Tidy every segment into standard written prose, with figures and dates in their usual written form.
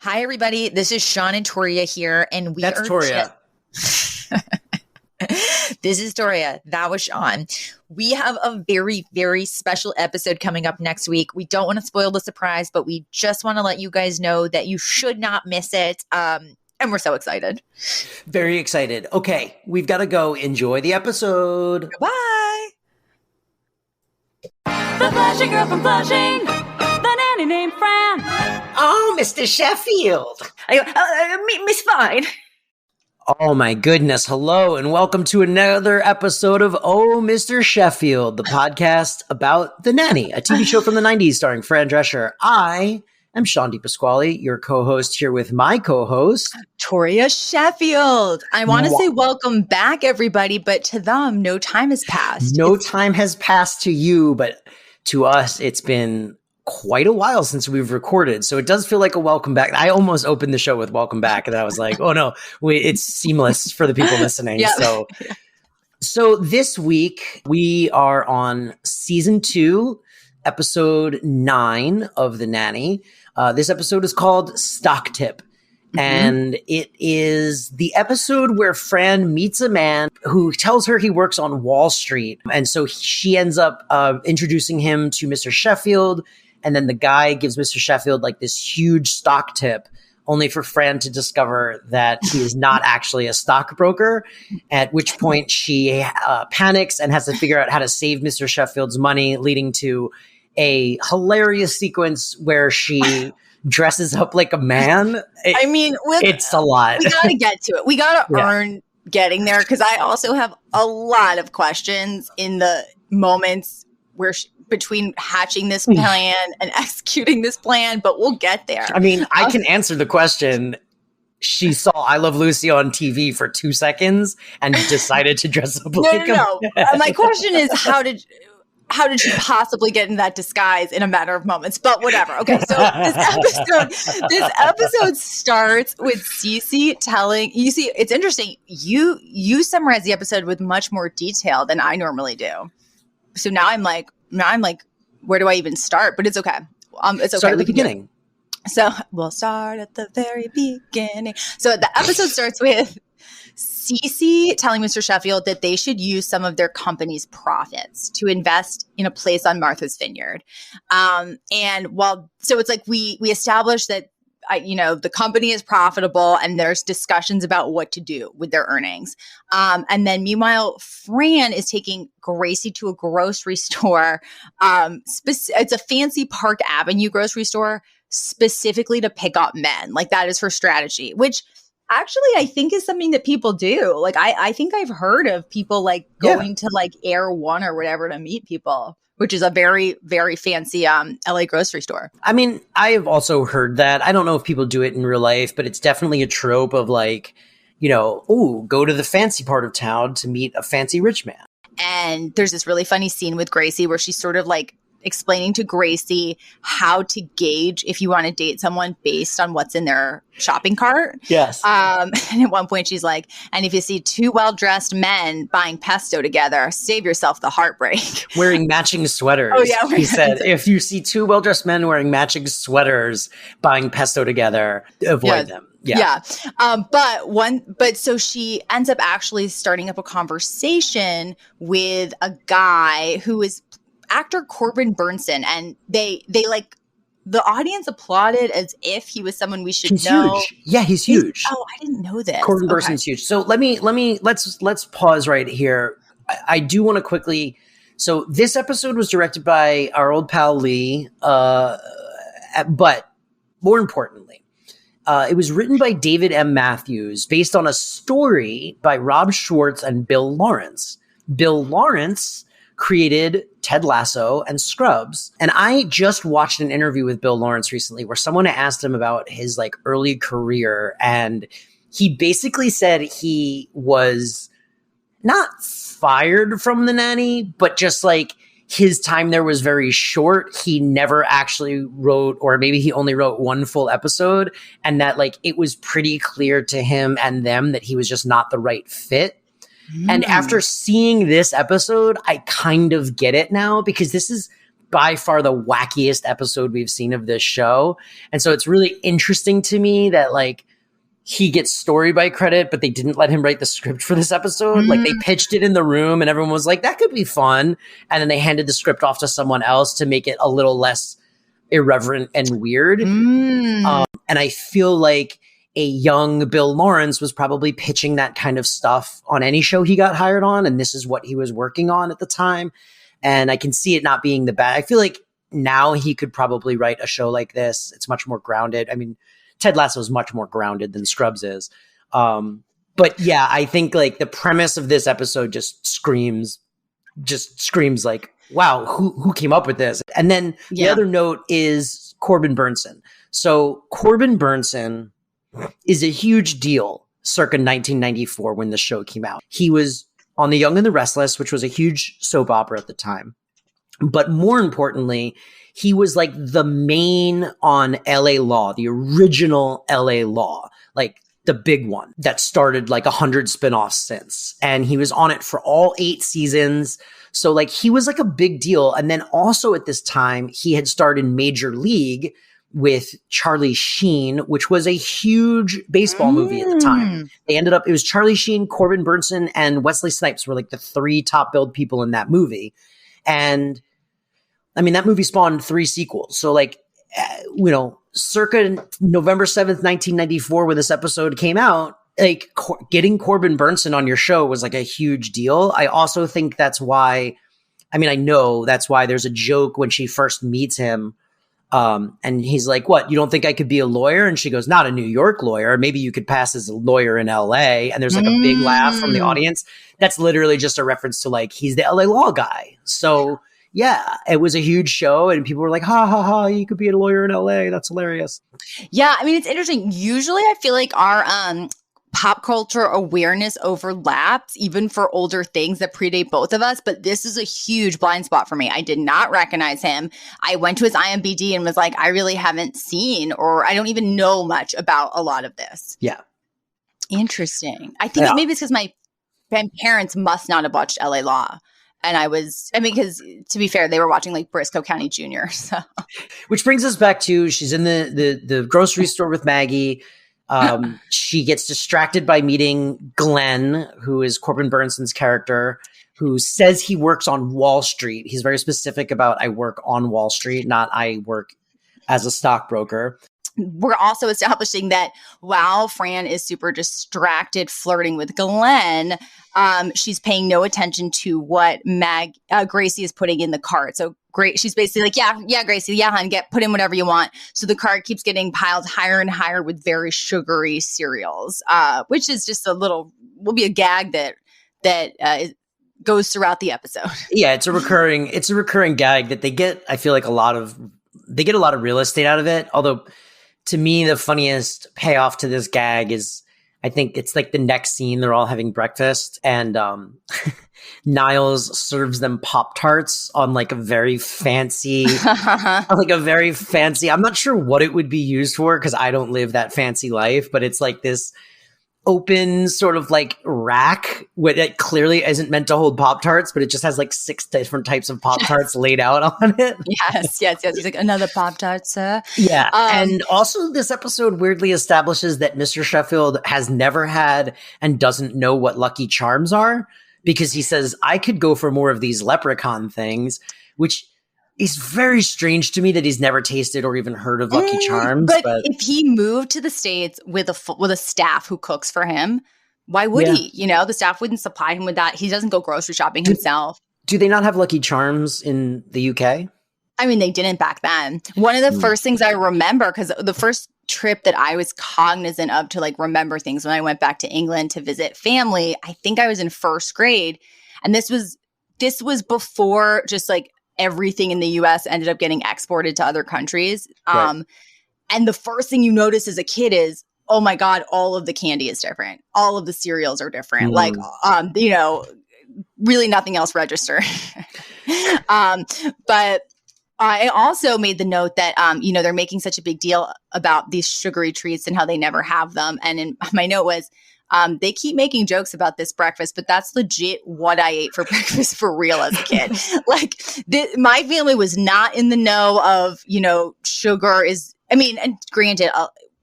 Hi, everybody. This is Shawn and Toria here, and That's Toria. This is Toria. That was Shawn. We have a very, very special episode coming up next week. We don't want to spoil the surprise, but we just want to let you guys know that you should not miss it. And we're so excited. Very excited. Okay, we've got to go. Enjoy the episode. Bye. The Flushing Girl from Flushing, the nanny named Fran. Oh, Mr. Sheffield. Miss Fine. Oh, my goodness. Hello, and welcome to another episode of Oh, Mr. Sheffield, the podcast about The Nanny, a TV show from the 90s starring Fran Drescher. I am Shawn DiPasquale, your co-host, here with my co-host, Toria Sheffield. I want to say welcome back, everybody, but to them, no time has passed. No time has passed to you, but to us, it's been quite a while since we've recorded. So it does feel like a welcome back. I almost opened the show with welcome back, and I was like, oh no, it's seamless for the people listening. Yeah. So this week we are on season 2, episode 9 of The Nanny. This episode is called Stock Tip. And it is the episode where Fran meets a man who tells her he works on Wall Street. And so she ends up introducing him to Mr. Sheffield. And then the guy gives Mr. Sheffield like this huge stock tip, only for Fran to discover that he is not actually a stockbroker, at which point she panics and has to figure out how to save Mr. Sheffield's money, leading to a hilarious sequence where she dresses up like a man. It's a lot. We got to get to it. We got to earn getting there, because I also have a lot of questions in the moments where between hatching this plan and executing this plan, but we'll get there. I mean, I can answer the question. She saw I Love Lucy on TV for 2 seconds and decided to dress up like a man. My question is, how did she possibly get in that disguise in a matter of moments? But whatever. Okay, so this episode starts with Cece telling you. See, it's interesting. You summarize the episode with much more detail than I normally do. So now I'm like, where do I even start? But it's okay. It's okay. Start at the beginning. So we'll start at the very beginning. So the episode starts with Cece telling Mr. Sheffield that they should use some of their company's profits to invest in a place on Martha's Vineyard. So it's like we established that the company is profitable and there's discussions about what to do with their earnings. And then meanwhile, Fran is taking Gracie to a grocery store. It's a fancy Park Avenue grocery store specifically to pick up men. Like, that is her strategy, which actually I think is something that people do. Like, I think I've heard of people like going to like Air One or whatever to meet people, which is a very, very fancy LA grocery store. I mean, I have also heard that. I don't know if people do it in real life, but it's definitely a trope of like, go to the fancy part of town to meet a fancy rich man. And there's this really funny scene with Gracie where she's sort of like explaining to Gracie how to gauge if you want to date someone based on what's in their shopping cart. Yes. And at one point she's like, and if you see 2 well-dressed men buying pesto together, save yourself the heartbreak. Wearing matching sweaters. Oh, yeah. He said, if you see 2 well-dressed men wearing matching sweaters buying pesto together, avoid them. Yeah. But so she ends up actually starting up a conversation with a guy who is actor Corbin Burnson, and they like the audience applauded as if he was someone we should know. Huge. Yeah, he's huge. I didn't know this. Corbin Burson's huge. So let's pause right here. I do want to quickly. So this episode was directed by our old pal Lee, but more importantly, it was written by David M. Matthews, based on a story by Rob Schwartz and Bill Lawrence. Bill Lawrence created Ted Lasso and Scrubs. And I just watched an interview with Bill Lawrence recently where someone asked him about his like early career. And he basically said he was not fired from The Nanny, but just like his time there was very short. He never actually wrote, or maybe he only wrote 1 full episode. And that like, it was pretty clear to him and them that he was just not the right fit. And after seeing this episode, I kind of get it now, because this is by far the wackiest episode we've seen of this show. And so it's really interesting to me that like he gets story by credit, but they didn't let him write the script for this episode. Like they pitched it in the room and everyone was like, that could be fun. And then they handed the script off to someone else to make it a little less irreverent and weird. And I feel like a young Bill Lawrence was probably pitching that kind of stuff on any show he got hired on. And this is what he was working on at the time. And I can see it not being the bad. I feel like now he could probably write a show like this. It's much more grounded. I mean, Ted Lasso is much more grounded than Scrubs is. But yeah, I think like the premise of this episode just screams like, wow, who came up with this? And then the other note is Corbin Burnson. So Corbin Burnson is a huge deal circa 1994 when the show came out. He was on The Young and the Restless, which was a huge soap opera at the time. But more importantly, he was like the main on LA Law, the original LA Law, like the big one that started like 100 spinoffs since. And he was on it for all 8 seasons. So like he was like a big deal. And then also at this time, he had starred in Major League with Charlie Sheen, which was a huge baseball movie at the time. It was Charlie Sheen, Corbin Burnson, and Wesley Snipes were like the 3 top billed people in that movie. And I mean, that movie spawned 3 sequels. So like, circa November 7th, 1994, when this episode came out, like getting Corbin Burnson on your show was like a huge deal. I also think that's why, I know that's why there's a joke when she first meets him. And he's like, what, you don't think I could be a lawyer? And she goes, not a New York lawyer. Maybe you could pass as a lawyer in LA. And there's like a big laugh from the audience. That's literally just a reference to like, he's the LA law guy. So yeah, it was a huge show and people were like, ha ha ha, you could be a lawyer in LA. That's hilarious. Yeah. I mean, it's interesting. Usually I feel like our, pop culture awareness overlaps even for older things that predate both of us. But this is a huge blind spot for me. I did not recognize him. I went to his IMDb and was like, I really haven't seen, or I don't even know much about a lot of this. Yeah. Interesting. I think maybe it's because my parents must not have watched LA Law. And because to be fair, they were watching like Briscoe County Jr. So, which brings us back to, she's in the grocery store with Maggie. She gets distracted by meeting Glenn, who is Corbin Burnson's character, who says he works on Wall Street. He's very specific about I work on Wall Street, not I work as a stockbroker. We're also establishing that while Fran is super distracted flirting with Glenn, she's paying no attention to what Gracie is putting in the cart. So she's basically like, yeah, Gracie, yeah, hon, put in whatever you want. So the cart keeps getting piled higher and higher with very sugary cereals, which is just will be a gag that goes throughout the episode. Yeah, it's a recurring gag that they get. I feel like they get a lot of real estate out of it. Although to me, the funniest payoff to this gag is, I think it's like the next scene, they're all having breakfast and Niles serves them Pop-Tarts on like a very fancy, I'm not sure what it would be used for because I don't live that fancy life, but it's like this open sort of like rack that clearly isn't meant to hold Pop-Tarts, but it just has like 6 different types of Pop-Tarts laid out on it. Yes. He's like, another Pop-Tart, sir. Yeah. And also this episode weirdly establishes that Mr. Sheffield has never had and doesn't know what Lucky Charms are because he says, I could go for more of these leprechaun things, which is very strange to me that he's never tasted or even heard of Lucky Charms. But if he moved to the States with a staff who cooks for him, why would he? The staff wouldn't supply him with that. He doesn't go grocery shopping himself. Do they not have Lucky Charms in the UK? I mean, they didn't back then. One of the first things I remember, because the first trip that I was cognizant of to like remember things when I went back to England to visit family, I think I was in first grade. And this was before just like everything in the US ended up getting exported to other countries. Right. And the first thing you notice as a kid is, oh my God, all of the candy is different. All of the cereals are different. Like, really nothing else registered. But I also made the note that, they're making such a big deal about these sugary treats and how they never have them. And my note was, They keep making jokes about this breakfast, but that's legit what I ate for breakfast for real as a kid. Like my family was not in the know of, sugar is, and granted,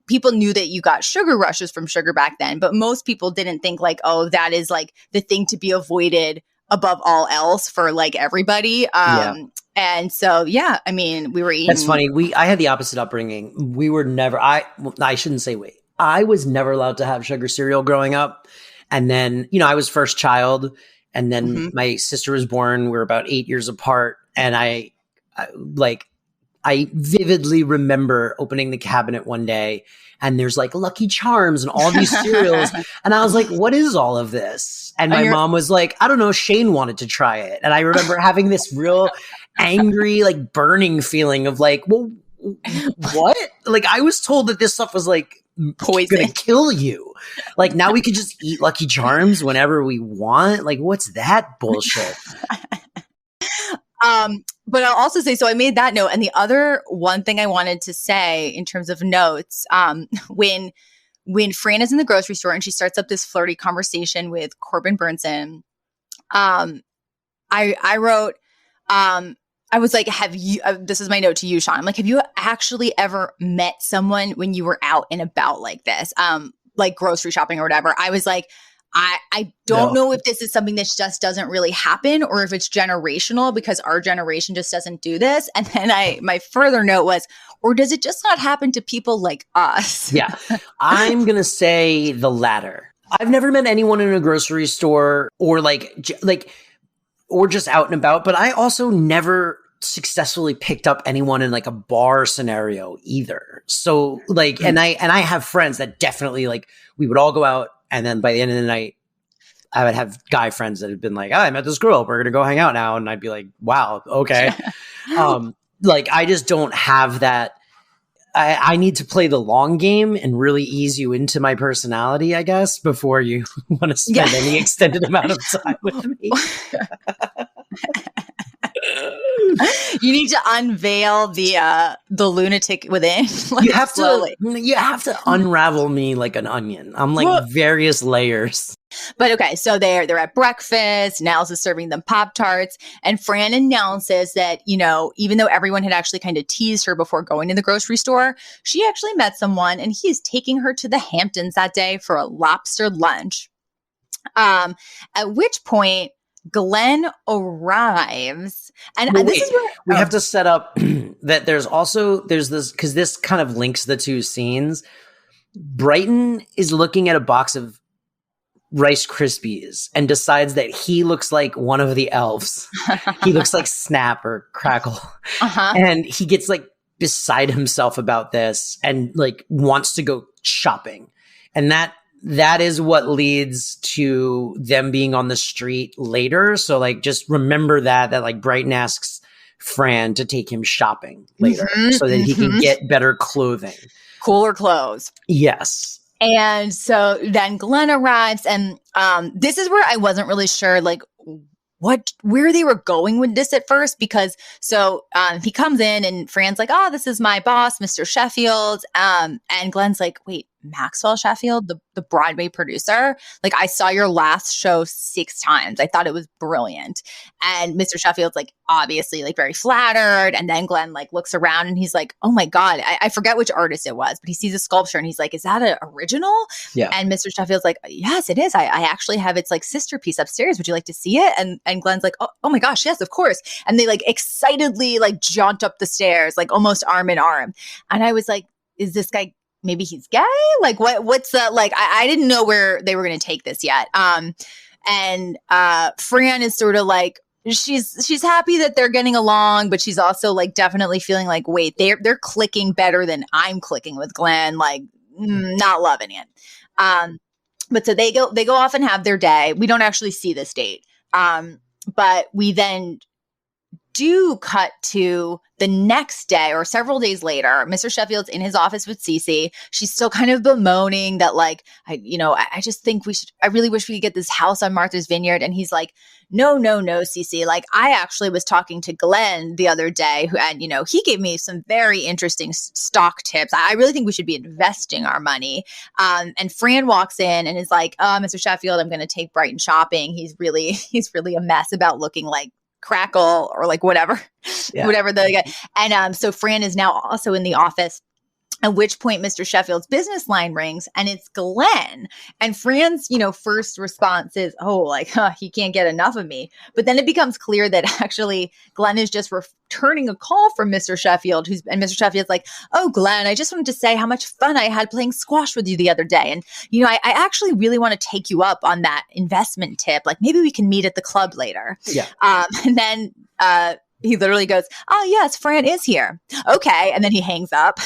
people knew that you got sugar rushes from sugar back then, but most people didn't think like, oh, that is like the thing to be avoided above all else for like everybody. And so, we were eating. That's funny. I had the opposite upbringing. We were never, I shouldn't say wait. I was never allowed to have sugar cereal growing up. And then, I was first child, and then my sister was born. We were about 8 years apart. And I vividly remember opening the cabinet one day, and there's like Lucky Charms and all these cereals. And I was like, what is all of this? And my mom was like, I don't know, Shane wanted to try it. And I remember having this real angry, like burning feeling of like, well, what? Like I was told that this stuff was like poison, gonna kill you. Like now we could just eat Lucky Charms whenever we want. Like what's that bullshit? But I'll also say, so I made that note. And the other one thing I wanted to say in terms of notes, when Fran is in the grocery store and she starts up this flirty conversation with Corbin Burnson, I wrote, I was like, have you, this is my note to you, Shawn. I'm like, have you actually ever met someone when you were out and about like this? Like grocery shopping or whatever. I was like, I don't know if this is something that just doesn't really happen or if it's generational because our generation just doesn't do this. And then my further note was, or does it just not happen to people like us? Yeah, I'm going to say the latter. I've never met anyone in a grocery store or or just out and about, but I also never successfully picked up anyone in like a bar scenario either. So like, and I have friends that definitely like, we would all go out. And then by the end of the night, I would have guy friends that had been like, I met this girl. We're going to go hang out now. And I'd be like, wow, okay. Like, I just don't have that. I need to play the long game and really ease you into my personality, I guess, before you want to spend any extended amount of time with me. You need to unveil the lunatic within. Like, you have to unravel me like an onion. I'm like various layers. But okay, so they're at breakfast. Nels is serving them Pop-Tarts, and Fran announces that, even though everyone had actually kind of teased her before going to the grocery store, she actually met someone, and he is taking her to the Hamptons that day for a lobster lunch. At which point Glenn arrives, and this is where we have to set up that there's this, because this kind of links the two scenes. Brighton is looking at a box of Rice Krispies and decides that he looks like one of the elves. He looks like Snap or Crackle. And he gets like beside himself about this and like wants to go shopping. And that is what leads to them being on the street later. So like, just remember that like Brighton asks Fran to take him shopping later so that he can get better clothing. Cooler clothes. Yes. And so then Glenn arrives, and this is where I wasn't really sure, like, where they were going with this at first, because he comes in and Fran's like, oh, this is my boss, Mr. Sheffield. And Glenn's like, wait, Maxwell Sheffield, the Broadway producer? Like, I saw your last show 6 times. I thought it was brilliant. And Mr. Sheffield's like, obviously, like very flattered. And then Glenn like looks around and he's like, oh my God, I forget which artist it was, but he sees a sculpture and he's like, is that an original? Yeah. And Mr. Sheffield's like, yes, it is. I actually have its like sister piece upstairs. Would you like to see it? And Glenn's like, oh my gosh, yes, of course. And they like excitedly like jaunt up the stairs, like almost arm in arm. And I was like, is this guy, maybe he's gay? Like what's that? Like, I didn't know where they were going to take this yet. And Fran is sort of like, she's happy that they're getting along, but she's also like definitely feeling like, wait, they're clicking better than I'm clicking with Glenn, like not loving it. But so they go off and have their day. We don't actually see this date. But we then do cut to the next day or several days later. Mr. Sheffield's in his office with Cece. She's still kind of bemoaning that, like, I just think I really wish we could get this house on Martha's Vineyard. And he's like, no, Cece. Like, I actually was talking to Glenn the other day and he gave me some very interesting stock tips. I really think we should be investing our money. And Fran walks in and is like, Mr. Sheffield, I'm going to take Brighton shopping. He's really a mess about looking like Crackle or like whatever the guy. And so Fran is now also in the office, at which point Mr. Sheffield's business line rings and it's Glenn. And Fran's, first response is, he can't get enough of me. But then it becomes clear that actually Glenn is just returning a call from Mr. Sheffield, and Mr. Sheffield's like, oh, Glenn, I just wanted to say how much fun I had playing squash with you the other day. And, I actually really want to take you up on that investment tip. Like, maybe we can meet at the club later. Yeah. And then, he literally goes, oh, yes, Fran is here. Okay. And then he hangs up.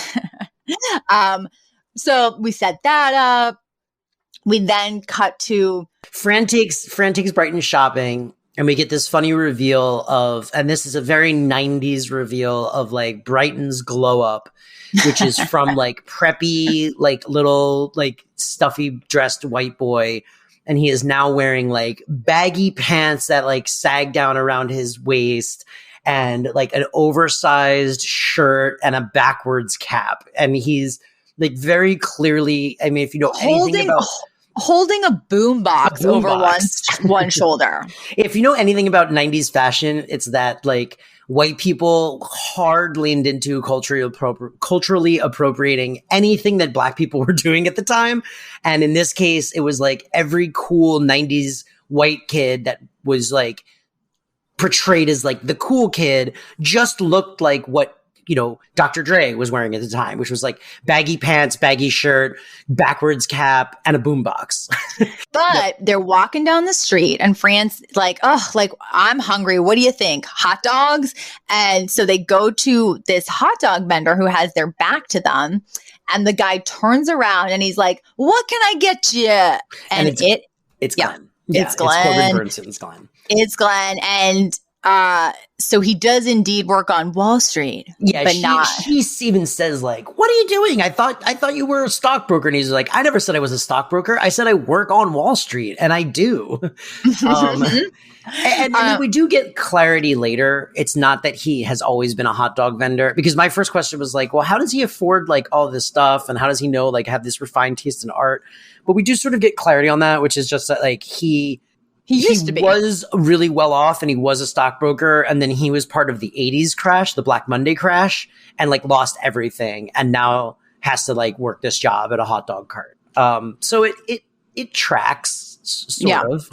So we set that up. We then cut to Fran takes Brighton shopping, and we get this funny reveal of, and this is a very 90s reveal of like Brighton's glow up, which is from like preppy, like little, like stuffy dressed white boy. And he is now wearing like baggy pants that like sag down around his waist, and like an oversized shirt and a backwards cap. And he's like very clearly, I mean, if you know anything about holding a boombox over one shoulder. If you know anything about 90s fashion, it's that like white people hard leaned into culturally appropriating anything that Black people were doing at the time. And in this case, it was like every cool 90s white kid that was like portrayed as like the cool kid just looked like what, Dr. Dre was wearing at the time, which was like baggy pants, baggy shirt, backwards cap, and a boombox. But they're walking down the street and Fran's like, I'm hungry. What do you think? Hot dogs? And so they go to this hot dog vendor who has their back to them. And the guy turns around and he's like, what can I get you? And it's Glenn. Yeah, it's Glenn. It's Glenn. And so he does indeed work on Wall Street. Yeah, but she even says like, what are you doing? I thought you were a stockbroker. And he's like, I never said I was a stockbroker. I said I work on Wall Street, and I do. And we do get clarity later. It's not that he has always been a hot dog vendor, because my first question was like, well, how does he afford like all this stuff? And how does he know, like, have this refined taste in art? But we do sort of get clarity on that, which is just that like he was really well off, and he was a stockbroker, and then he was part of the 80s crash, the Black Monday crash, and like lost everything, and now has to like work this job at a hot dog cart. So it tracks sort of.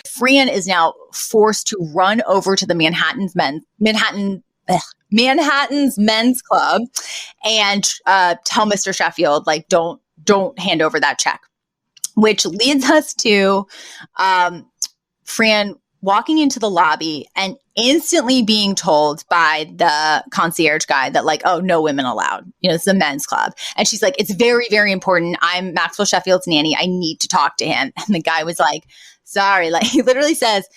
Fran is now forced to run over to the Manhattan's men's club and tell Mr. Sheffield, like, don't hand over that check, which leads us to Fran walking into the lobby and instantly being told by the concierge guy that like, oh, no women allowed. It's a men's club. And she's like, it's very, very important. I'm Maxwell Sheffield's nanny. I need to talk to him. And the guy was like, sorry. Like, he literally says,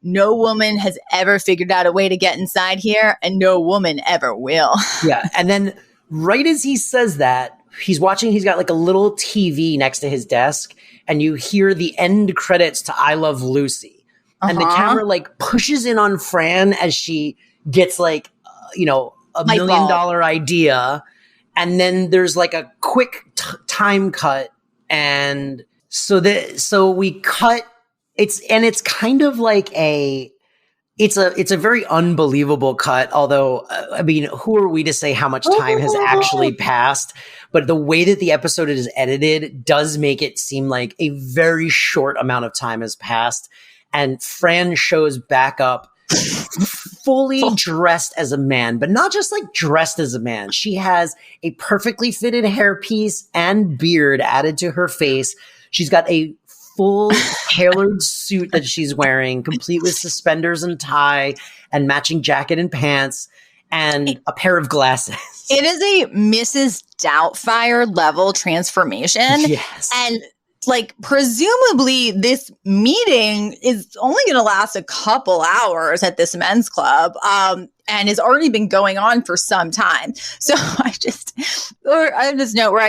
no woman has ever figured out a way to get inside here, and no woman ever will. Yeah. And then right as he says that, he's got like a little TV next to his desk, and you hear the end credits to I Love Lucy. And the camera like pushes in on Fran as she gets like, a $1 million idea. And then there's like a quick time cut. And so we cut. It's kind of like it's a very unbelievable cut. Although, I mean, who are we to say how much time has actually passed? But the way that the episode is edited does make it seem like a very short amount of time has passed. And Fran shows back up fully dressed as a man, but not just like dressed as a man. She has a perfectly fitted hairpiece and beard added to her face. She's got a full tailored suit that she's wearing, complete with suspenders and tie and matching jacket and pants and a pair of glasses. It is a Mrs. Doubtfire level transformation. Yes. And like presumably this meeting is only going to last a couple hours at this men's club, and has already been going on for some time. So I have this note where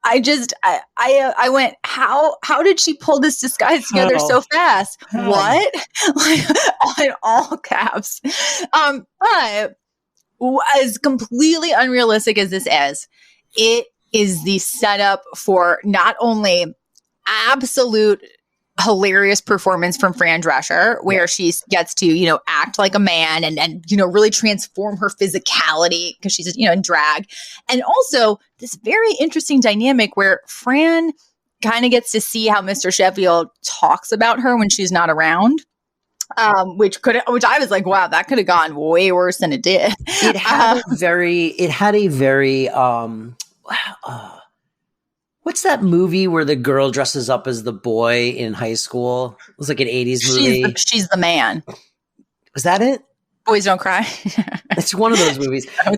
I went, how did she pull this disguise together so fast? What? Like, in all caps. But as completely unrealistic as this is, it is the setup for not only absolute hilarious performance from Fran Drescher, where she gets to, act like a man and really transform her physicality because she's, in drag. And also this very interesting dynamic where Fran kind of gets to see how Mr. Sheffield talks about her when she's not around. Which I was like, wow, that could have gone way worse than it did. It had a very what's that movie where the girl dresses up as the boy in high school? It was like an 80s movie. She's the man. Was that it? Boys Don't Cry. It's one of those movies. But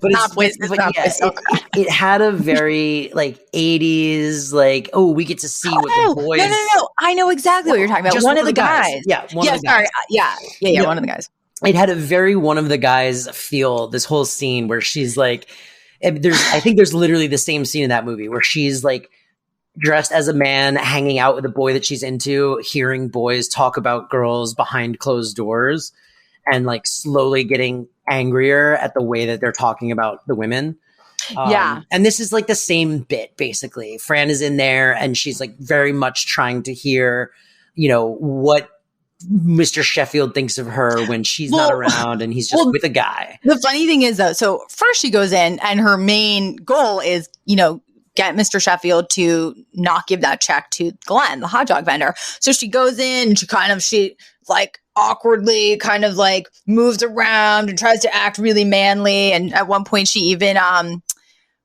it had a very like 80s, like, oh, we get to see what the boys. No. I know exactly what you're talking about. One of the guys. Yeah. One of the guys. Yeah. One of the guys. It had a very one of the guys feel, this whole scene where she's like, I think there's literally the same scene in that movie where she's like dressed as a man, hanging out with a boy that she's into, hearing boys talk about girls behind closed doors, and like slowly getting angrier at the way that they're talking about the women. And this is like the same bit, basically. Fran is in there and she's like very much trying to hear, what Mr. Sheffield thinks of her when she's not around and he's just with a guy. The funny thing is, though, so first she goes in and her main goal is, get Mr. Sheffield to not give that check to Glenn, the hot dog vendor. So she goes in and she awkwardly kind of like moves around and tries to act really manly. And at one point she even,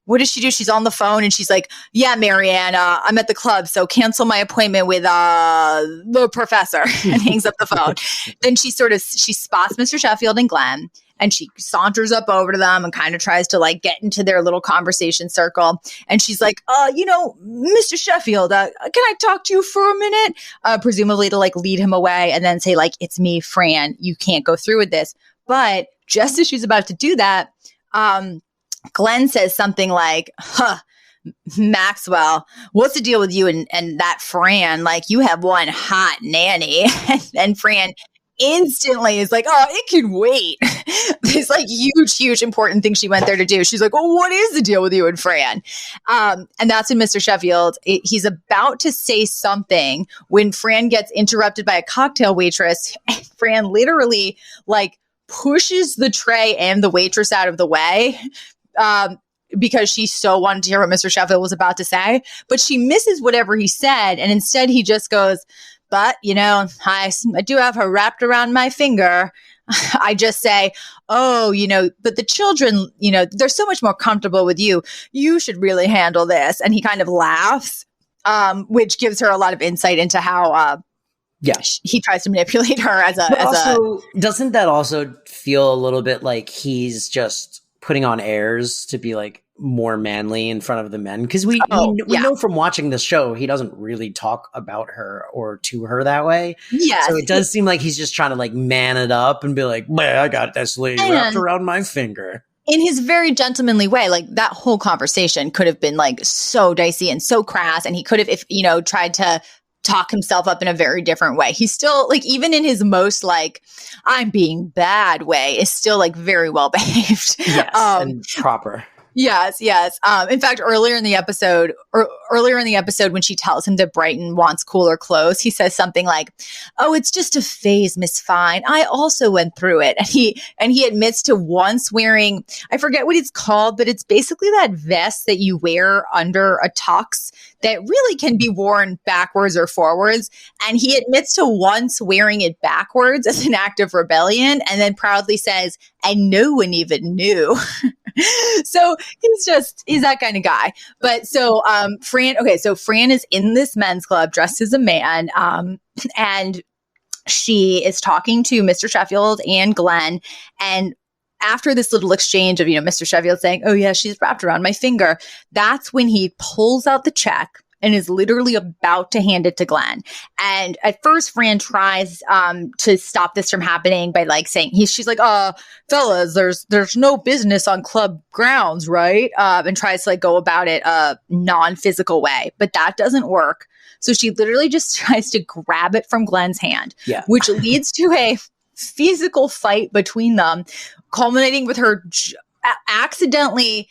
what does she do? She's on the phone and she's like, yeah, Marianne, I'm at the club. So cancel my appointment with the professor, and hangs up the phone. Then she spots Mr. Sheffield and Glenn, and she saunters up over to them and kind of tries to like get into their little conversation circle. And she's like, Mr. Sheffield, can I talk to you for a minute? Presumably to like lead him away and then say like, it's me, Fran, you can't go through with this. But just as she's about to do that, Glenn says something like, Maxwell, what's the deal with you and that Fran? Like, you have one hot nanny. And Fran instantly is like, oh, it can wait. This like huge important thing she went there to do. She's like, well, what is the deal with you and Fran? And that's when Mr. Sheffield, he's about to say something when Fran gets interrupted by a cocktail waitress. And Fran literally like pushes the tray and the waitress out of the way. Because she so wanted to hear what Mr. Sheffield was about to say, but she misses whatever he said. And instead he just goes, but, I do have her wrapped around my finger. I just say, oh, but the children, they're so much more comfortable with you. You should really handle this. And he kind of laughs, which gives her a lot of insight into how he tries to manipulate her doesn't that also feel a little bit like he's just putting on airs to be like more manly in front of the men? Because we know from watching the show, he doesn't really talk about her or to her that way. Yeah. So it does seem like he's just trying to like man it up and be like, I got this lady wrapped around my finger. In his very gentlemanly way, like that whole conversation could have been like so dicey and so crass. And he could have, if, tried to talk himself up in a very different way. He's still like, even in his most like, I'm being bad way, is still like very well behaved. Yes, and proper. Yes. In fact, earlier in the episode, when she tells him that Brighton wants cooler clothes, he says something like, "Oh, it's just a phase, Miss Fine. I also went through it." And he admits to once wearing, I forget what it's called, but it's basically that vest that you wear under a tux that really can be worn backwards or forwards. And he admits to once wearing it backwards as an act of rebellion, and then proudly says, "And no one even knew." So he's that kind of guy. But so Fran is in this men's club dressed as a man, and she is talking to Mr. Sheffield and Glenn. And after this little exchange of, Mr. Sheffield saying, "Oh yeah, she's wrapped around my finger," that's when he pulls out the check and is literally about to hand it to Glenn. And at first, Fran tries to stop this from happening by like saying, she's like, fellas, there's no business on club grounds, right? And tries to like go about it a non-physical way, but that doesn't work. So she literally just tries to grab it from Glenn's hand, which leads to a physical fight between them, culminating with her accidentally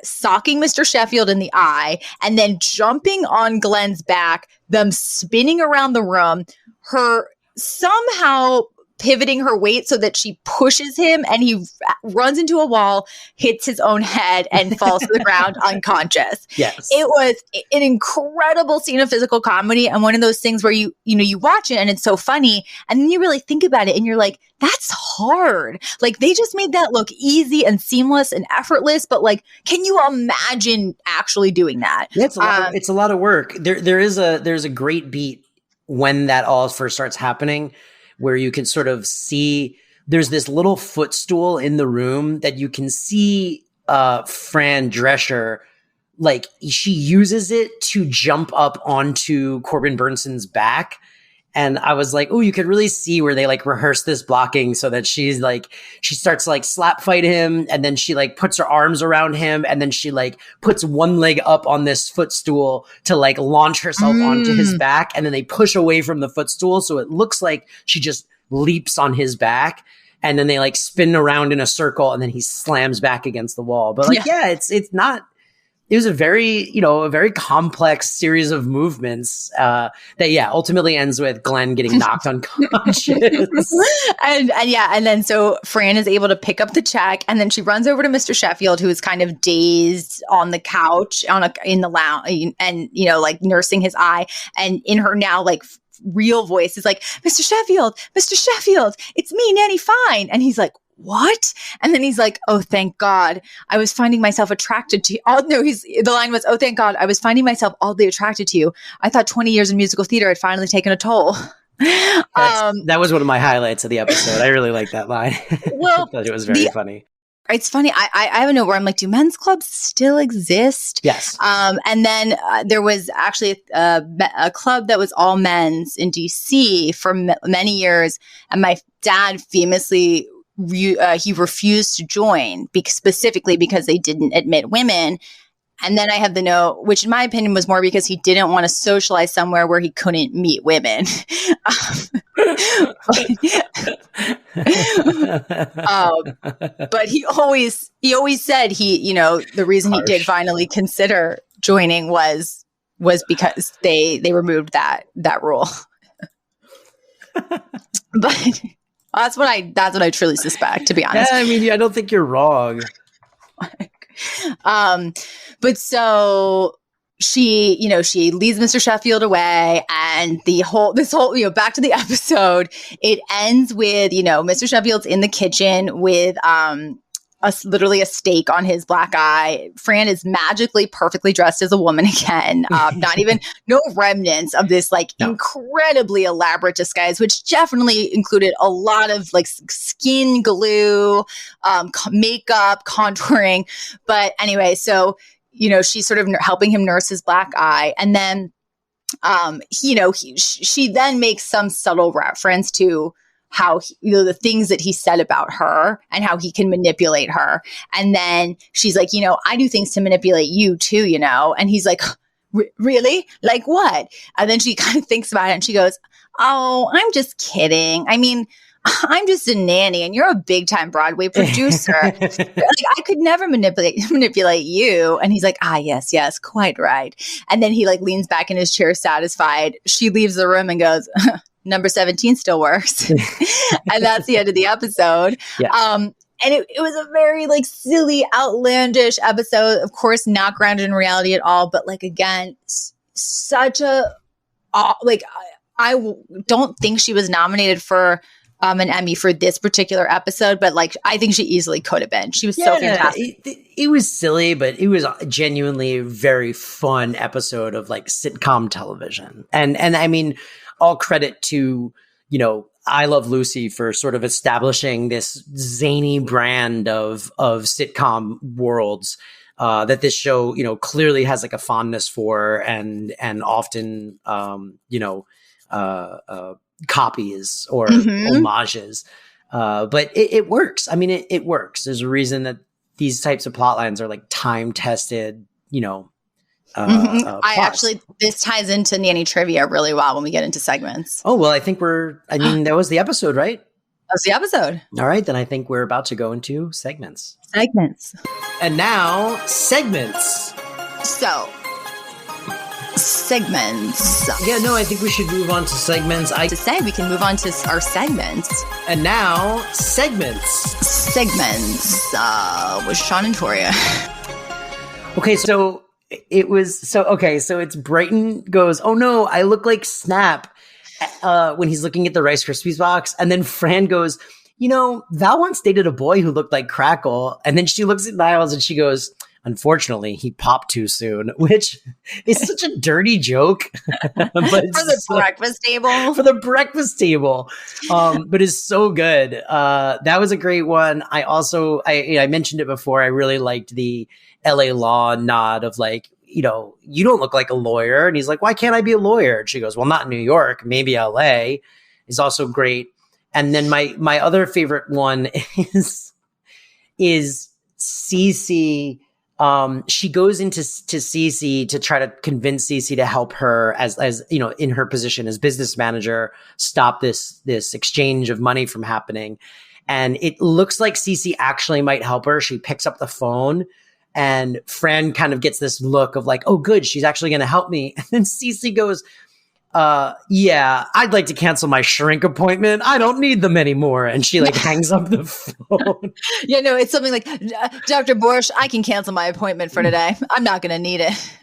socking Mr. Sheffield in the eye and then jumping on Glenn's back, them spinning around the room, her somehow pivoting her weight so that she pushes him and he runs into a wall, hits his own head and falls to the ground unconscious. Yes. It was an incredible scene of physical comedy and one of those things where you watch it and it's so funny and then you really think about it and you're like, that's hard. Like they just made that look easy and seamless and effortless, but like, can you imagine actually doing that? Yeah, it's a lot of work. There's a great beat when that all first starts happening, where you can sort of see there's this little footstool in the room that you can see Fran Drescher, like she uses it to jump up onto Corbin Burnson's back. And I was like, oh, you could really see where they like rehearse this blocking so that she starts to like slap fight him. And then she like puts her arms around him. And then she like puts one leg up on this footstool to like launch herself onto his back. And then they push away from the footstool. So it looks like she just leaps on his back. And then they like spin around in a circle and then he slams back against the wall. But like, it was a very complex series of movements that ultimately ends with Glenn getting knocked unconscious. and then so Fran is able to pick up the check and then she runs over to Mr. Sheffield, who is kind of dazed on the couch in the lounge and like nursing his eye, and in her now like real voice is like, Mr. Sheffield, it's me, Nanny Fine. And he's like, what? And then he's like, oh, thank God. I was finding myself attracted to you. The line was, oh, thank God. I was finding myself oddly attracted to you. I thought 20 years in musical theater had finally taken a toll. That was one of my highlights of the episode. I really like that line. Well, I thought it was very funny. It's funny. I have a note where I'm like, do men's clubs still exist? Yes. And then there was actually a club that was all men's in DC for many years. And my dad famously he refused to join specifically because they didn't admit women. And then I have the note, which in my opinion was more because he didn't want to socialize somewhere where he couldn't meet women. But he always said the reason he did finally consider joining was because they removed that rule. But that's what I truly suspect, to be honest. Yeah, I mean, I don't think you're wrong. But so she leads Mr. Sheffield away, and this whole back to the episode, it ends with, Mr. Sheffield's in the kitchen with literally a steak on his black eye. Fran is magically perfectly dressed as a woman again. No remnants of this incredibly elaborate disguise, which definitely included a lot of like skin glue, makeup, contouring. But anyway, so, she's sort of helping him nurse his black eye. And then, she then makes some subtle reference to how the things that he said about her and how he can manipulate her. And then she's like, I do things to manipulate you too, And he's like, really? Like what? And then she kind of thinks about it and she goes, oh, I'm just kidding. I mean, I'm just a nanny and you're a big time Broadway producer. I could never manipulate you. And he's like, yes, quite right. And then he leans back in his chair satisfied. She leaves the room and goes, number 17 still works. And that's the end of the episode. Yeah. And it was a very silly, outlandish episode. Of course, not grounded in reality at all. But again, such a, I don't think she was nominated for an Emmy for this particular episode, but I think she easily could have been. She was so fantastic. It was silly, but it was genuinely a very fun episode of sitcom television. And I mean, all credit to, I Love Lucy for sort of establishing this zany brand of sitcom worlds that this show, clearly has like a fondness for and often, copies or homages. But it works. I mean, it works. There's a reason that these types of plot lines are like time tested, this ties into Nanny Trivia really well when we get into segments. Oh, well, I think that was the episode, right? That was the episode. All right, then I think we're about to go into segments. And now, segments. So, segments. Yeah, no, I think we should move on to segments. We can move on to our segments. And now, segments. Segments with Shawn and Toria. Okay, so it's Brighton goes, oh no, I look like Snap when he's looking at the Rice Krispies box. And then Fran goes, Val once dated a boy who looked like Crackle. And then she looks at Niles and she goes, unfortunately, he popped too soon, which is such a dirty joke. But for the breakfast table. For the breakfast table. But it's so good. That was a great one. I mentioned it before. I really liked the LA Law nod of like, you don't look like a lawyer. And he's like, why can't I be a lawyer? And she goes, well, not in New York, maybe LA is also great. And then my other favorite one is Cece. She goes into Cece to try to convince Cece to help her as in her position as business manager, stop this exchange of money from happening. And it looks like Cece actually might help her. She picks up the phone and Fran kind of gets this look of like, oh, good, she's actually going to help me. And then Cece goes, yeah, I'd like to cancel my shrink appointment. I don't need them anymore. And she like hangs up the phone. Yeah, no, it's something like, Dr. Borsch, I can cancel my appointment for today. I'm not going to need it.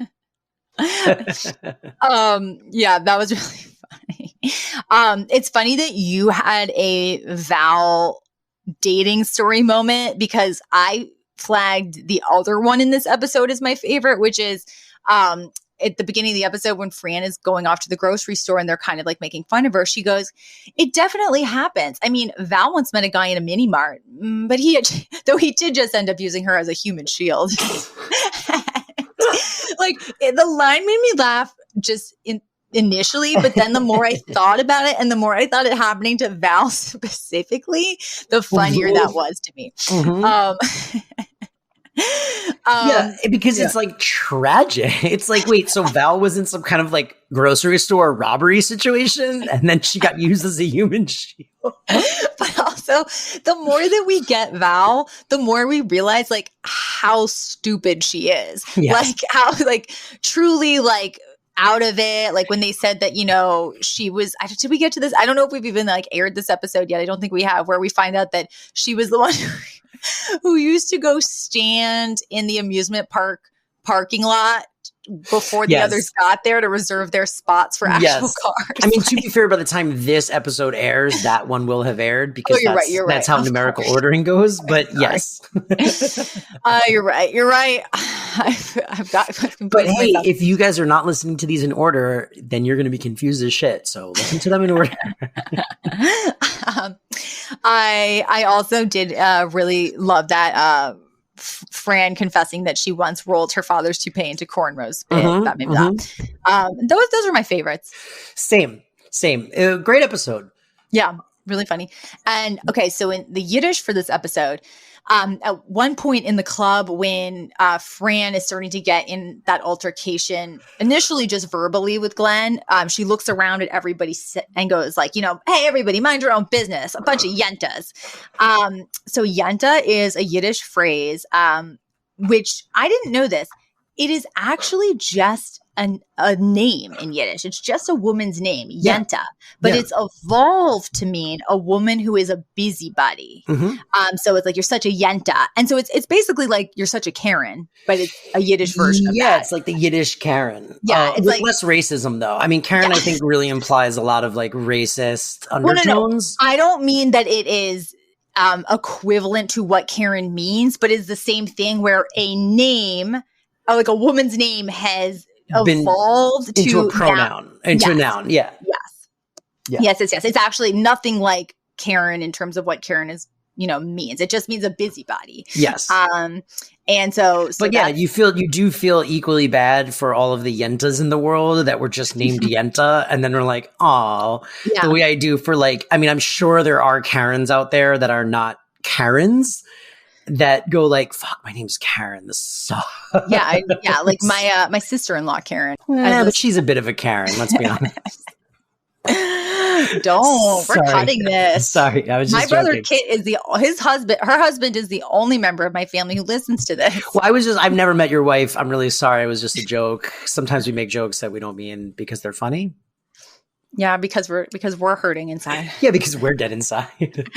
Yeah, that was really funny. It's funny that you had a Val dating story moment because I flagged the other one in this episode as my favorite, which is, at the beginning of the episode when Fran is going off to the grocery store and they're kind of like making fun of her, she goes, it definitely happens. I mean, Val once met a guy in a mini mart, but he did just end up using her as a human shield. Like the line made me laugh just initially, but then the more I thought about it and the more I thought it happening to Val specifically, the funnier that was to me. Because it's like tragic. It's like, wait, so Val was in some kind of like grocery store robbery situation and then she got used as a human shield. But also, the more that we get Val, the more we realize like how stupid she is. Yes. Like how like truly like out of it. Like when they said that, she was, did we get to this? I don't know if we've even like aired this episode yet. I don't think we have, where we find out that she was the one who used to go stand in the amusement park parking lot before the others got there to reserve their spots for actual cars. I mean, to be fair, by the time this episode airs, that one will have aired because that's how numerical ordering goes. But yes. You're right. I've got. But hey, if you guys are not listening to these in order, then you're going to be confused as shit. So listen to them in order. I also did really love that Fran confessing that she once rolled her father's toupee into cornrows. That made me laugh. Those are my favorites. Same. Great episode. Yeah, really funny. And okay, so in the Yiddish for this episode, at one point in the club when Fran is starting to get in that altercation, initially just verbally with Glenn, she looks around at everybody and goes like, hey, everybody, mind your own business. A bunch of yentas. So yenta is a Yiddish phrase, which I didn't know this. It is actually just a name in Yiddish. It's just a woman's name, Yenta, but it's evolved to mean a woman who is a busybody. So it's like you're such a Yenta, and so it's basically like you're such a Karen, but it's a Yiddish version of that. Yeah, it's like the Yiddish Karen. Yeah, it's with like less racism though. I mean, Karen, I think really implies a lot of like racist undertones. No. I don't mean that it is equivalent to what Karen means, but it's the same thing where a name, like a woman's name, has evolved into a pronoun, into a noun. Yeah. Yes. Yeah. Yes. It's actually nothing like Karen in terms of what Karen is, means. It just means a busybody. Yes. And so but yeah, you do feel equally bad for all of the Yentas in the world that were just named Yenta. And then we're like, oh, the way I do for I'm sure there are Karens out there that are not Karens that go like, fuck, my name's Karen. This sucks. Like my sister-in-law, Karen. Yeah, but she's a bit of a Karen, let's be honest. We're cutting this. Sorry, I was just my brother joking. Kit is her husband is the only member of my family who listens to this. Well, I've never met your wife. I'm really sorry. It was just a joke. Sometimes we make jokes that we don't mean because they're funny. Yeah, because we're hurting inside. Yeah, because we're dead inside.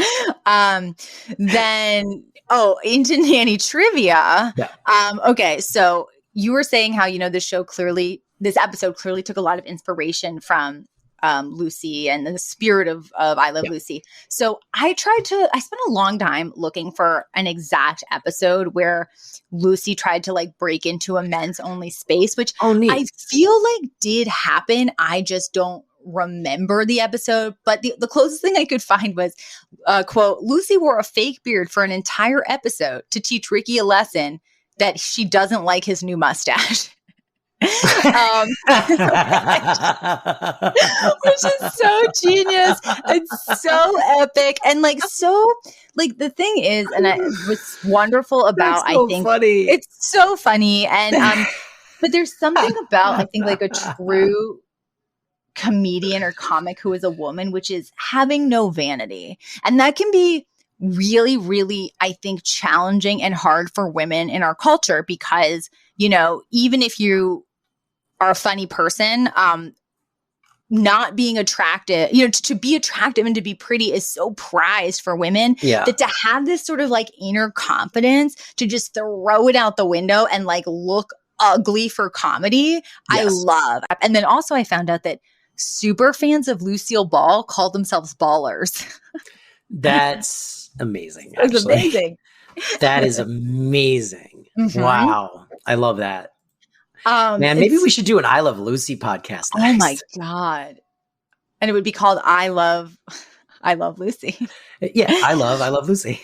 Then into nanny trivia. Yeah. Okay, so you were saying how this episode clearly took a lot of inspiration from Lucy and the spirit of I Love Lucy. So I spent a long time looking for an exact episode where Lucy tried to break into a men's only space, which I feel like did happen. I just don't remember the episode, but the closest thing I could find was quote, Lucy wore a fake beard for an entire episode to teach Ricky a lesson that she doesn't like his new mustache. Which is so genius and so epic and the thing is, and what's wonderful about I think funny. It's so funny and but there's something about I think a true comedian or comic who is a woman, which is having no vanity, and that can be really, really, I think, challenging and hard for women in our culture because even if you are a funny person, not being attractive, to be attractive and to be pretty is so prized for women that to have this sort of inner confidence to just throw it out the window and look ugly for comedy, I love. And then also I found out that super fans of Lucille Ball call themselves ballers. That's amazing. It's amazing. That is amazing. Mm-hmm. Wow. I love that. Man, maybe we should do an I Love Lucy podcast next. Oh my God. And it would be called I Love Lucy. Yeah, I love Lucy.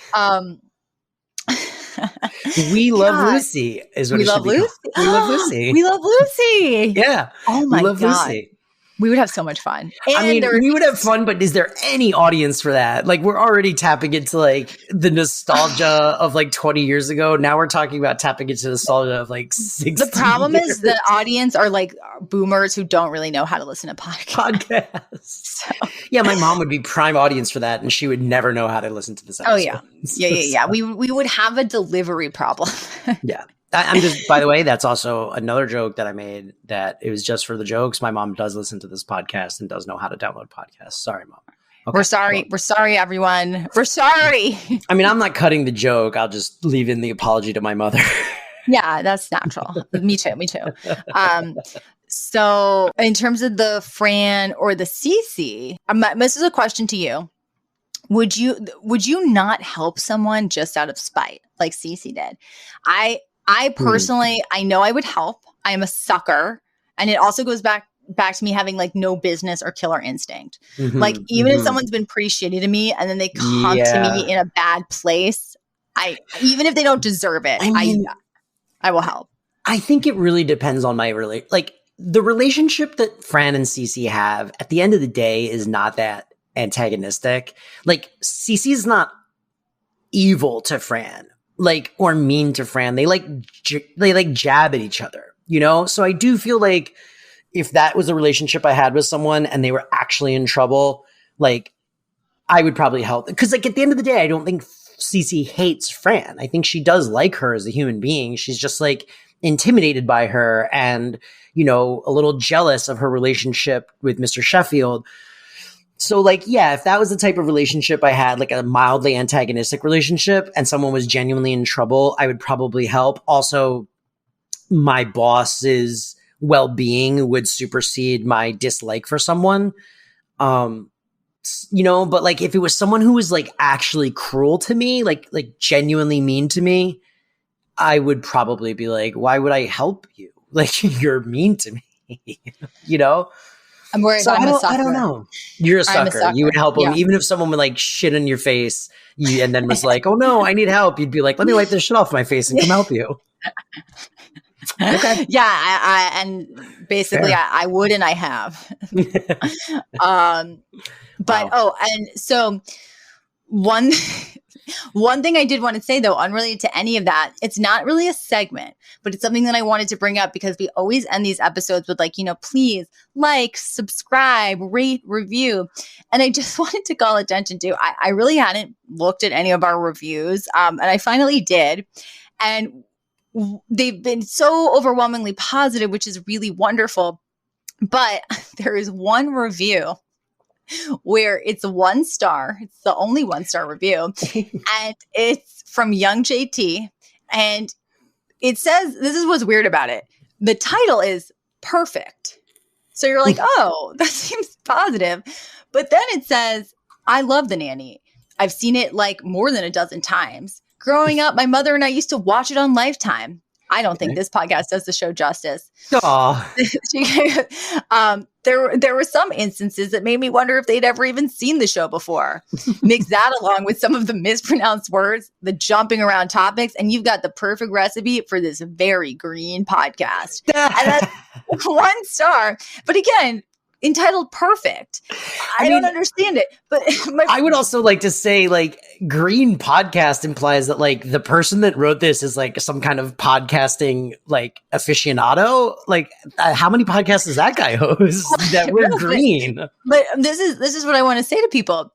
We love Lucy is what we it love should be Lucy. called. We love Lucy. We love Lucy. Yeah. Oh my we love God. Lucy. We would have so much fun. And we would have fun, but is there any audience for that? We're already tapping into the nostalgia of 20 years ago. Now we're talking about tapping into nostalgia of 60 The problem years. is the audience are boomers who don't really know how to listen to podcasts. So. Yeah, my mom would be prime audience for that, and she would never know how to listen to this episode. Oh yeah. Yeah. We would have a delivery problem. Yeah. I'm just, by the way, that's also another joke that I made that it was just for the jokes. My mom does listen to this podcast and does know how to download podcasts. Sorry, Mom. Okay, we're sorry. We're sorry, everyone. We're sorry. I mean, I'm not cutting the joke. I'll just leave in the apology to my mother. Yeah, that's natural. Me too. So in terms of the Fran or the Cece, this is a question to you. Would you not help someone just out of spite like Cece did? I personally, I know I would help. I am a sucker. And it also goes back to me having no business or killer instinct. Mm-hmm, even if someone's been pretty shitty to me and then they come to me in a bad place, even if they don't deserve it, I will help. I think it really depends on my the relationship that Fran and Cece have at the end of the day is not that antagonistic. Cece's not evil to Fran. Or mean to Fran. They jab at each other, So I do feel if that was a relationship I had with someone and they were actually in trouble, I would probably help. Because at the end of the day, I don't think Cece hates Fran. I think she does like her as a human being. She's just intimidated by her and, a little jealous of her relationship with Mr. Sheffield. So if that was the type of relationship I had, a mildly antagonistic relationship and someone was genuinely in trouble, I would probably help. Also, my boss's well-being would supersede my dislike for someone. But if it was someone who was actually cruel to me, genuinely mean to me, I would probably be why would I help you? You're mean to me, I'm worried. So I'm a sucker. I don't know. You're a I'm a sucker. sucker. You would help them, Yeah. even if someone would like shit in your face, and then was like, "Oh no, I need help." You'd be like, "Let me wipe this shit off my face and come help you." Okay. Yeah, and basically I would and I have. But Wow. and so one thing I did want to say though, unrelated to any of that, it's not really a segment, but it's something that I wanted to bring up because we always end these episodes with like, please like, subscribe, rate, review. And I just wanted to call attention to, I really hadn't looked at any of our reviews. And I finally did. And they've been so overwhelmingly positive, which is really wonderful. But there is one review where it's 1 star. It's the only 1-star review. And it's from Young JT. And it says, this is what's weird about it. The title is perfect. So you're like, oh, that seems positive. But then it says, I love The Nanny. I've seen it like more than a dozen times. Growing up, my mother and I used to watch it on Lifetime. I don't think this podcast does the show justice. There were some instances that made me wonder if they'd ever even seen the show before. Mix that along with some of the mispronounced words, the jumping around topics, and you've got the perfect recipe for this very green podcast. And that's 1 star. But again, entitled perfect. I don't understand it. But I would also like to say, like, green podcast implies that like the person that wrote this is like some kind of podcasting like aficionado. Like, how many podcasts does that guy host that we're green? But this is what I want to say to people.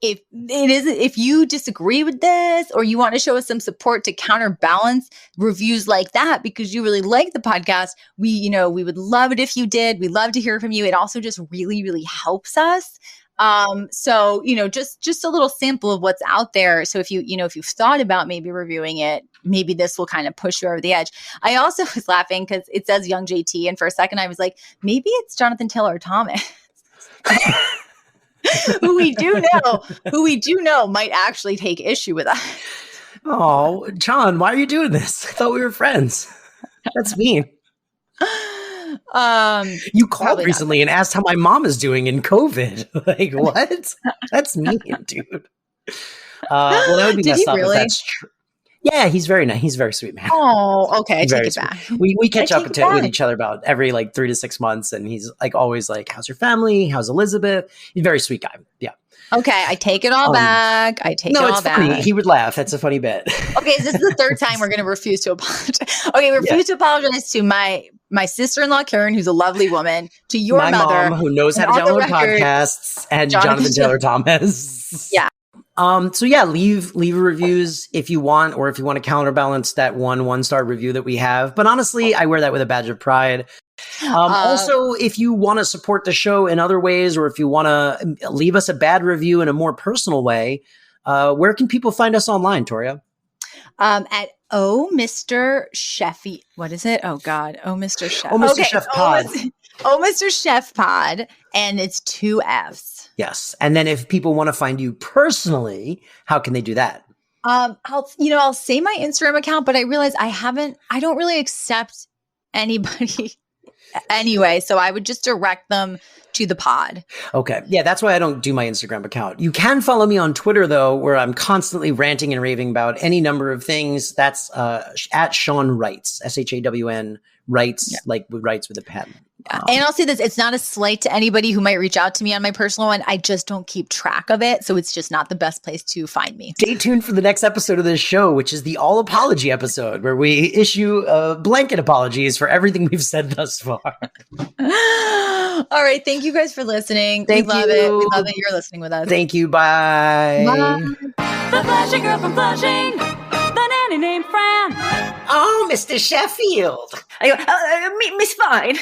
If you disagree with this or you want to show us some support to counterbalance reviews like that because you really like the podcast, we would love it if you did. We'd love to hear from you. It also just really, really helps us. So, just a little sample of what's out there. So if you've thought about maybe reviewing it, maybe this will kind of push you over the edge. I also was laughing because it says Young JT. And for a second I was like, maybe it's Jonathan Taylor Thomas. who we do know might actually take issue with us. Oh, John, why are you doing this? I thought we were friends. That's mean. You called recently and asked how my mom is doing in COVID. Like, what? That's mean, dude. Well, that would be messed up if that's true. Yeah, he's very nice. He's a very sweet man. Oh, okay. I take it back. We catch up with each other about every like 3 to 6 months, and he's like always like, "How's your family? How's Elizabeth?" He's a very sweet guy. Yeah. Okay, I take it all back. It's funny. He would laugh. That's a funny bit. Okay, this is the 3rd time we're going to refuse to apologize. Okay, refuse to apologize to my sister-in-law Karen, who's a lovely woman, to your mother, mom, who knows how to download podcasts, and Jonathan Taylor Thomas. Yeah. So yeah, leave reviews if you want, or if you want to counterbalance that 1-star review that we have. But honestly, I wear that with a badge of pride. Also, if you want to support the show in other ways, or if you want to leave us a bad review in a more personal way, where can people find us online, Toria? At Mr. Sheffield. What is it? Oh God. Mr. Chef. Mr. Chef Pod. Mr. Chef Pod. And it's 2 Fs. Yes. And then if people want to find you personally, how can they do that? I'll say my Instagram account, but I realize I don't really accept anybody anyway. So I would just direct them to the pod. Okay. Yeah, that's why I don't do my Instagram account. You can follow me on Twitter, though, where I'm constantly ranting and raving about any number of things. That's at Shawn Writes, SHAWN Writes, like writes with a pen. And I'll say this, it's not a slight to anybody who might reach out to me on my personal one. I just don't keep track of it. So it's just not the best place to find me. Stay tuned for the next episode of this show, which is the all apology episode, where we issue blanket apologies for everything we've said thus far. All right. Thank you guys for listening. We love it. We love that you're listening with us. Thank you. Bye. The Flashing Girl from Flushing, the nanny named Fran. Oh, Mr. Sheffield. Miss Fine.